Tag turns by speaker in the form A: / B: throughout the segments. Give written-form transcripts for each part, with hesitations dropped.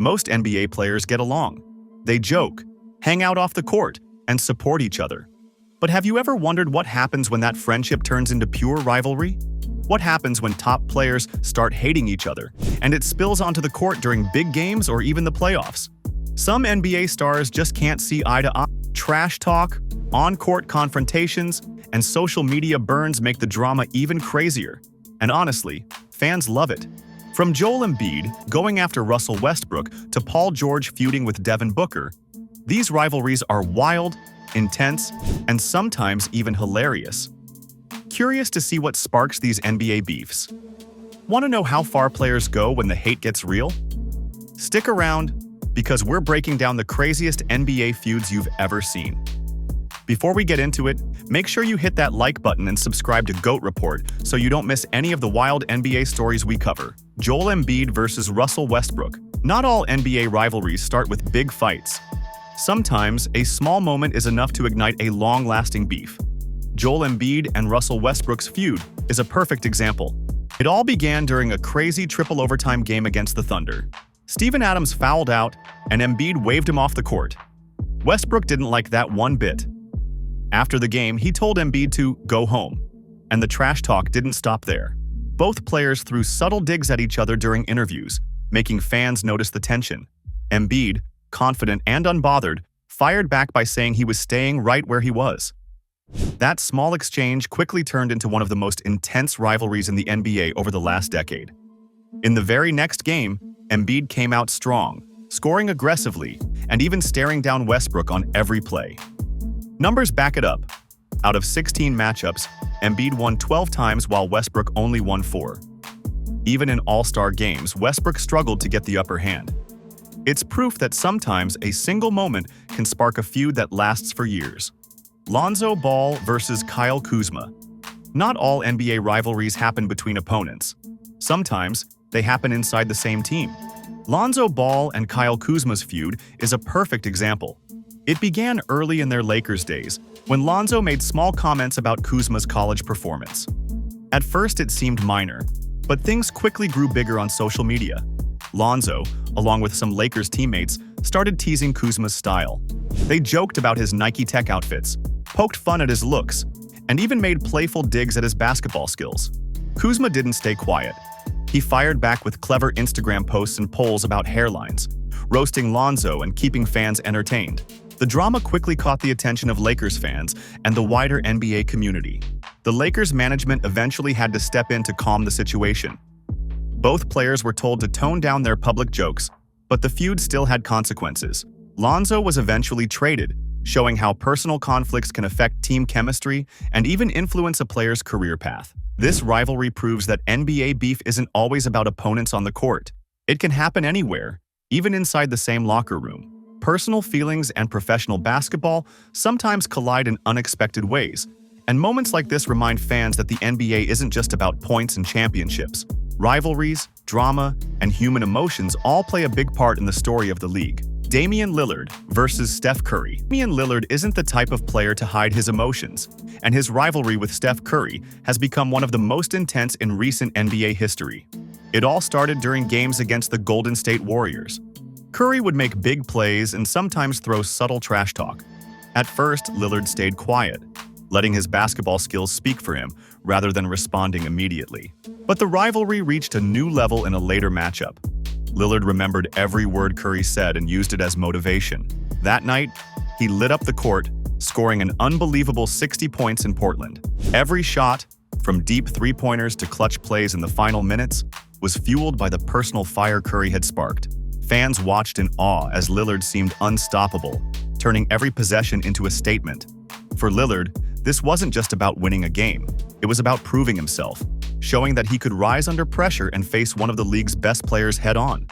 A: Most NBA players get along. They joke, hang out off the court, and support each other. But have you ever wondered what happens when that friendship turns into pure rivalry? What happens when top players start hating each other, and it spills onto the court during big games or even the playoffs? Some NBA stars just can't see eye to eye. Trash talk, on-court confrontations, and social media burns make the drama even crazier. And honestly, fans love it. From Joel Embiid going after Russell Westbrook to Paul George feuding with Devin Booker, these rivalries are wild, intense, and sometimes even hilarious. Curious to see what sparks these NBA beefs? Want to know how far players go when the hate gets real? Stick around, because we're breaking down the craziest NBA feuds you've ever seen. Before we get into it, make sure you hit that like button and subscribe to GOAT Report so you don't miss any of the wild NBA stories we cover. Joel Embiid versus Russell Westbrook. Not all NBA rivalries start with big fights. Sometimes, a small moment is enough to ignite a long-lasting beef. Joel Embiid and Russell Westbrook's feud is a perfect example. It all began during a crazy triple overtime game against the Thunder. Steven Adams fouled out, and Embiid waved him off the court. Westbrook didn't like that one bit. After the game, he told Embiid to go home, and the trash talk didn't stop there. Both players threw subtle digs at each other during interviews, making fans notice the tension. Embiid, confident and unbothered, fired back by saying he was staying right where he was. That small exchange quickly turned into one of the most intense rivalries in the NBA over the last decade. In the very next game, Embiid came out strong, scoring aggressively, and even staring down Westbrook on every play. Numbers back it up. Out of 16 matchups, Embiid won 12 times while Westbrook only won 4. Even in all-star games, Westbrook struggled to get the upper hand. It's proof that sometimes a single moment can spark a feud that lasts for years. Lonzo Ball versus Kyle Kuzma. Not all NBA rivalries happen between opponents. Sometimes, they happen inside the same team. Lonzo Ball and Kyle Kuzma's feud is a perfect example. It began early in their Lakers days, when Lonzo made small comments about Kuzma's college performance. At first it seemed minor, but things quickly grew bigger on social media. Lonzo, along with some Lakers teammates, started teasing Kuzma's style. They joked about his Nike Tech outfits, poked fun at his looks, and even made playful digs at his basketball skills. Kuzma didn't stay quiet. He fired back with clever Instagram posts and polls about hairlines, roasting Lonzo and keeping fans entertained. The drama quickly caught the attention of Lakers fans and the wider NBA community. The Lakers management eventually had to step in to calm the situation. Both players were told to tone down their public jokes, but the feud still had consequences. Lonzo was eventually traded, showing how personal conflicts can affect team chemistry and even influence a player's career path. This rivalry proves that NBA beef isn't always about opponents on the court. It can happen anywhere, even inside the same locker room. Personal feelings and professional basketball sometimes collide in unexpected ways, and moments like this remind fans that the NBA isn't just about points and championships. Rivalries, drama, and human emotions all play a big part in the story of the league. Damian Lillard versus Steph Curry. Damian Lillard isn't the type of player to hide his emotions, and his rivalry with Steph Curry has become one of the most intense in recent NBA history. It all started during games against the Golden State Warriors. Curry would make big plays and sometimes throw subtle trash talk. At first, Lillard stayed quiet, letting his basketball skills speak for him rather than responding immediately. But the rivalry reached a new level in a later matchup. Lillard remembered every word Curry said and used it as motivation. That night, he lit up the court, scoring an unbelievable 60 points in Portland. Every shot, from deep three-pointers to clutch plays in the final minutes, was fueled by the personal fire Curry had sparked. Fans watched in awe as Lillard seemed unstoppable, turning every possession into a statement. For Lillard, this wasn't just about winning a game. It was about proving himself, showing that he could rise under pressure and face one of the league's best players head-on.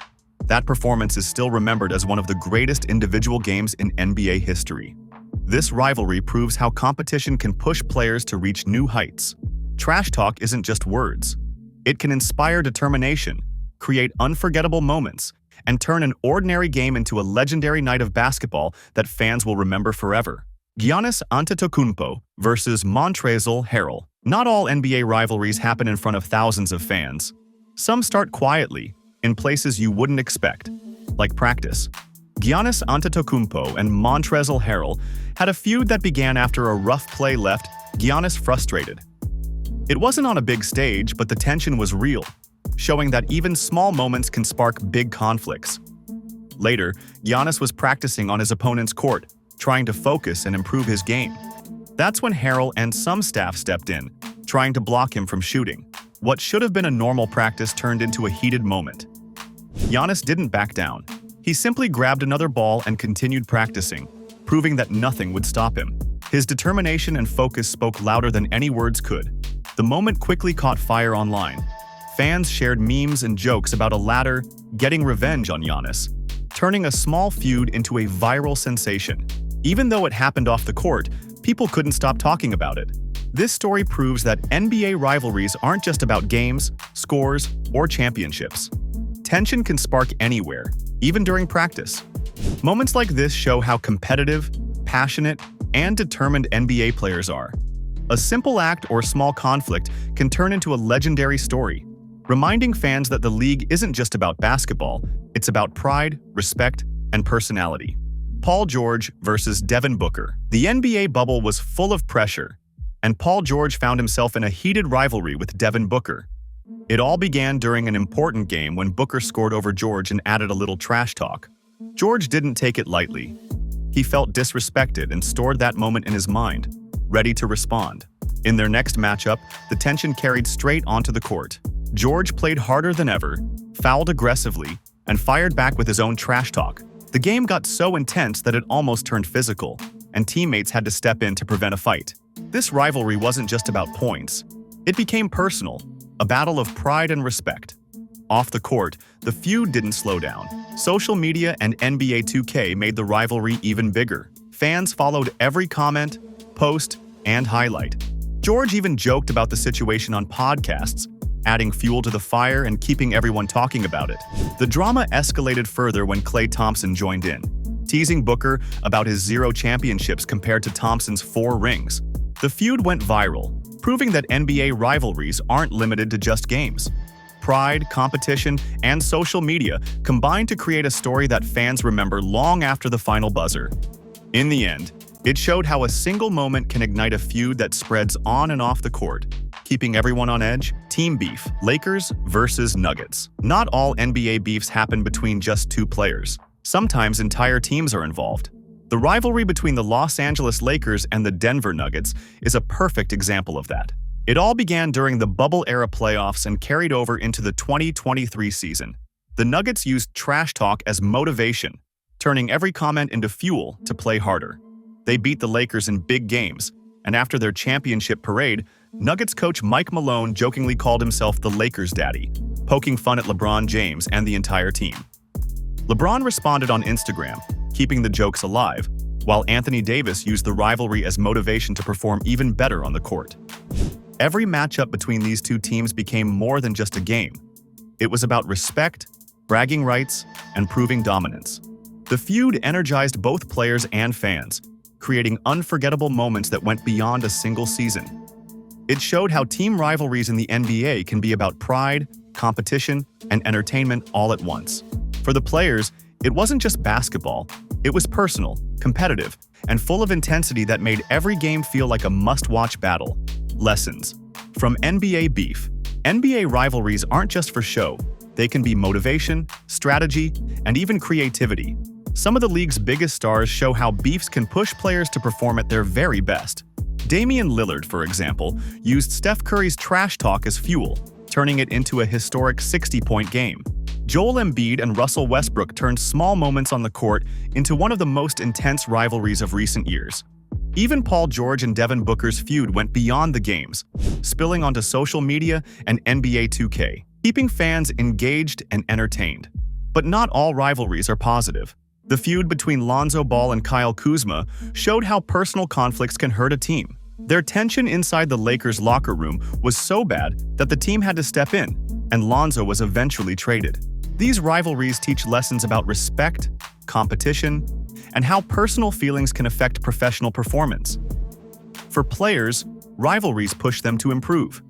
A: That performance is still remembered as one of the greatest individual games in NBA history. This rivalry proves how competition can push players to reach new heights. Trash talk isn't just words. It can inspire determination, create unforgettable moments, and turn an ordinary game into a legendary night of basketball that fans will remember forever. Giannis Antetokounmpo versus Montrezl Harrell. Not all NBA rivalries happen in front of thousands of fans. Some start quietly, in places you wouldn't expect. like practice. Giannis Antetokounmpo and Montrezl Harrell had a feud that began after a rough play left Giannis frustrated. It wasn't on a big stage, but the tension was real, showing that even small moments can spark big conflicts. Later, Giannis was practicing on his opponent's court, trying to focus and improve his game. That's when Harrell and some staff stepped in, trying to block him from shooting. What should have been a normal practice turned into a heated moment. Giannis didn't back down. He simply grabbed another ball and continued practicing, proving that nothing would stop him. His determination and focus spoke louder than any words could. The moment quickly caught fire online. Fans shared memes and jokes about a ladder getting revenge on Giannis, turning a small feud into a viral sensation. Even though it happened off the court, people couldn't stop talking about it. This story proves that NBA rivalries aren't just about games, scores, or championships. Tension can spark anywhere, even during practice. Moments like this show how competitive, passionate, and determined NBA players are. A simple act or small conflict can turn into a legendary story, reminding fans that the league isn't just about basketball, it's about pride, respect, and personality. Paul George versus Devin Booker. The NBA bubble was full of pressure, and Paul George found himself in a heated rivalry with Devin Booker. It all began during an important game when Booker scored over George and added a little trash talk. George didn't take it lightly. He felt disrespected and stored that moment in his mind, ready to respond. In their next matchup, the tension carried straight onto the court. George played harder than ever, fouled aggressively, and fired back with his own trash talk. The game got so intense that it almost turned physical, and teammates had to step in to prevent a fight. This rivalry wasn't just about points. It became personal, a battle of pride and respect. Off the court, the feud didn't slow down. Social media and NBA 2K made the rivalry even bigger. Fans followed every comment, post, and highlight. George even joked about the situation on podcasts, adding fuel to the fire and keeping everyone talking about it. The drama escalated further when Klay Thompson joined in, teasing Booker about his 0 championships compared to Thompson's 4 rings. The feud went viral, proving that NBA rivalries aren't limited to just games. Pride, competition, and social media combined to create a story that fans remember long after the final buzzer. In the end, it showed how a single moment can ignite a feud that spreads on and off the court, keeping everyone on edge. Team beef, Lakers versus Nuggets. Not all NBA beefs happen between just 2 players. Sometimes entire teams are involved. The rivalry between the Los Angeles Lakers and the Denver Nuggets is a perfect example of that. It all began during the bubble-era playoffs and carried over into the 2023 season. The Nuggets used trash talk as motivation, turning every comment into fuel to play harder. They beat the Lakers in big games, and after their championship parade, Nuggets coach Mike Malone jokingly called himself the Lakers' daddy, poking fun at LeBron James and the entire team. LeBron responded on Instagram, keeping the jokes alive, while Anthony Davis used the rivalry as motivation to perform even better on the court. Every matchup between these 2 teams became more than just a game. It was about respect, bragging rights, and proving dominance. The feud energized both players and fans, creating unforgettable moments that went beyond a single season. It showed how team rivalries in the NBA can be about pride, competition, and entertainment all at once. For the players, it wasn't just basketball. It was personal, competitive, and full of intensity that made every game feel like a must-watch battle. Lessons. From NBA beef. NBA rivalries aren't just for show. They can be motivation, strategy, and even creativity. Some of the league's biggest stars show how beefs can push players to perform at their very best. Damian Lillard, for example, used Steph Curry's trash talk as fuel, turning it into a historic 60-point game. Joel Embiid and Russell Westbrook turned small moments on the court into one of the most intense rivalries of recent years. Even Paul George and Devin Booker's feud went beyond the games, spilling onto social media and NBA 2K, keeping fans engaged and entertained. But not all rivalries are positive. The feud between Lonzo Ball and Kuzma showed how personal conflicts can hurt a team. Their tension inside the Lakers' locker room was so bad that the team had to step in, and Lonzo was eventually traded. These rivalries teach lessons about respect, competition, and how personal feelings can affect professional performance. For players, rivalries push them to improve.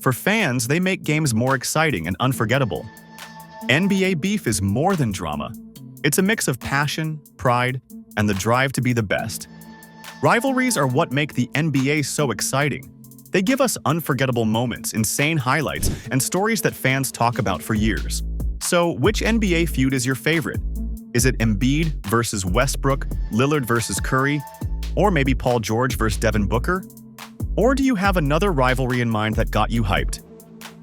A: For fans, they make games more exciting and unforgettable. NBA beef is more than drama. It's a mix of passion, pride, and the drive to be the best. Rivalries are what make the NBA so exciting. They give us unforgettable moments, insane highlights, and stories that fans talk about for years. So, which NBA feud is your favorite? Is it Embiid versus Westbrook, Lillard versus Curry, or maybe Paul George versus Devin Booker? Or do you have another rivalry in mind that got you hyped?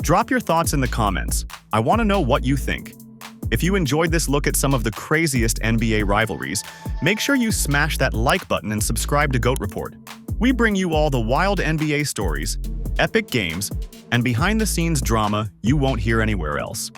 A: Drop your thoughts in the comments. I want to know what you think. If you enjoyed this look at some of the craziest NBA rivalries, make sure you smash that like button and subscribe to GOAT Report. We bring you all the wild NBA stories, epic games, and behind-the-scenes drama you won't hear anywhere else.